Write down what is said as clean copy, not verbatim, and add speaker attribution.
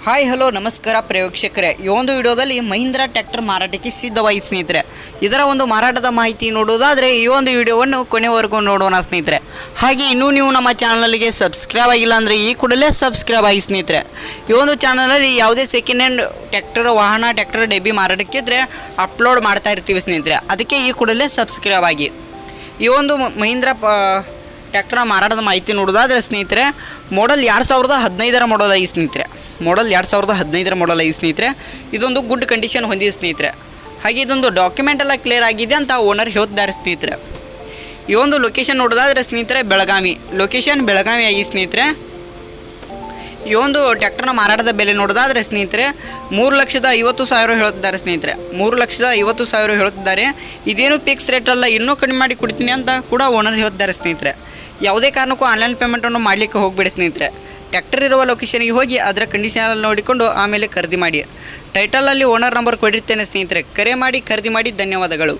Speaker 1: Hi hello ನಮಸ್ಕಾರ ಪ್ರೇಕ್ಷಕರೇ, ಈ ಒಂದು ವಿಡಿಯೋದಲ್ಲಿ ಮಹೀಂದ್ರಾ ಟ್ರ್ಯಾಕ್ಟರ್ ಮಾರಾಟಕ್ಕೆ ಸಿದ್ಧವಾಗಿ ಸ್ನೇಹಿತರೆ. ಇದರ ಒಂದು ಮಾರಾಟದ ಮಾಹಿತಿ ನೋಡೋದಾದರೆ ಈ ಒಂದು ವಿಡಿಯೋವನ್ನು ಕೊನೆವರೆಗೂ ನೋಡೋಣ ಸ್ನೇಹಿತರೆ. ಹಾಗೆ ಇನ್ನೂ ನೀವು ನಮ್ಮ ಚಾನಲ್ಗೆ ಸಬ್ಸ್ಕ್ರೈಬ್ ಆಗಿಲ್ಲ ಅಂದರೆ ಈ ಕೂಡಲೇ ಸಬ್ಸ್ಕ್ರೈಬ್ ಆಗಿ ಸ್ನೇಹಿತರೆ. ಈ ಒಂದು ಚಾನಲಲ್ಲಿ ಯಾವುದೇ ಸೆಕೆಂಡ್ ಹ್ಯಾಂಡ್ ಟ್ರ್ಯಾಕ್ಟರ್ ಡೆಬ್ಬಿ ಮಾರಾಟಕ್ಕಿದ್ರೆ ಅಪ್ಲೋಡ್ ಮಾಡ್ತಾ ಇರ್ತೀವಿ ಸ್ನೇಹಿತರೆ. ಅದಕ್ಕೆ ಈ ಕೂಡಲೇ ಸಬ್ಸ್ಕ್ರೈಬ್ ಆಗಿ. ಈ ಒಂದು ಮಹೀಂದ್ರಾ ಟ್ರ್ಯಾಕ್ಟರ್ ಮಾರಾಟದ ಮಾಹಿತಿ ನೋಡೋದಾದರೆ ಸ್ನೇಹಿತರೆ, ಮಾಡಲ್ 2015 ಮಾಡಲ್ ಐದು ಸ್ನೇಹಿತರೆ. ಮಾಡಲ್ 2015 ಮಾಡಲ್ ಐದು ಸ್ನೇಹಿತರೆ. ಇದೊಂದು ಗುಡ್ ಕಂಡೀಷನ್ ಹೊಂದಿದೆ ಸ್ನೇಹಿತರೆ. ಹಾಗೆ ಇದೊಂದು ಡಾಕ್ಯುಮೆಂಟ್ ಎಲ್ಲ ಕ್ಲಿಯರ್ ಆಗಿದೆ ಅಂತ ಓನರ್ ಹೇಳ್ತಿದ್ದಾರೆ ಸ್ನೇಹಿತರೆ. ಈ ಒಂದು ಲೊಕೇಶನ್ ನೋಡೋದಾದರೆ ಸ್ನೇಹಿತರೆ ಲೊಕೇಶನ್ ಬೆಳಗಾವಿ ಆಗಿ ಸ್ನೇಹಿತರೆ. ಈ ಒಂದು ಟ್ರ್ಯಾಕ್ಟರ್ನ ಮಾರಾಟದ ಬೆಲೆ ನೋಡೋದಾದರೆ ಸ್ನೇಹಿತರೆ 3,50,000 ಹೇಳ್ತಿದ್ದಾರೆ ಸ್ನೇಹಿತರೆ. 3,50,000 ಹೇಳ್ತಿದ್ದಾರೆ. ಇದೇನು ಫಿಕ್ಸ್ ರೇಟ್ ಅಲ್ಲ, ಇನ್ನೂ ಕಡಿಮೆ ಮಾಡಿ ಕೊಡ್ತೀನಿ ಅಂತ ಕೂಡ ಓನರ್ ಹೇಳ್ತಿದ್ದಾರೆ ಸ್ನೇಹಿತರೆ. ಯಾವುದೇ ಕಾರಣಕ್ಕೂ ಆನ್ಲೈನ್ ಪೇಮೆಂಟನ್ನು ಮಾಡಲಿಕ್ಕೆ ಹೋಗಬೇಡಿ ಸ್ನೇಹಿತರೆ. ಟ್ರ್ಯಾಕ್ಟರ್ ಇರುವ ಲೊಕೇಶನ್ಗೆ ಹೋಗಿ ಅದರ ಕಂಡೀಷನಲ್ಲಿ ನೋಡಿಕೊಂಡು ಆಮೇಲೆ ಖರೀದಿ ಮಾಡಿ. ಟೈಟಲಲ್ಲಿ ಓನರ್ ನಂಬರ್ ಕೊಡಿರ್ತೇನೆ ಸ್ನೇಹಿತರೆ. ಕರೆ ಮಾಡಿ ಖರೀದಿ ಮಾಡಿ. ಧನ್ಯವಾದಗಳು.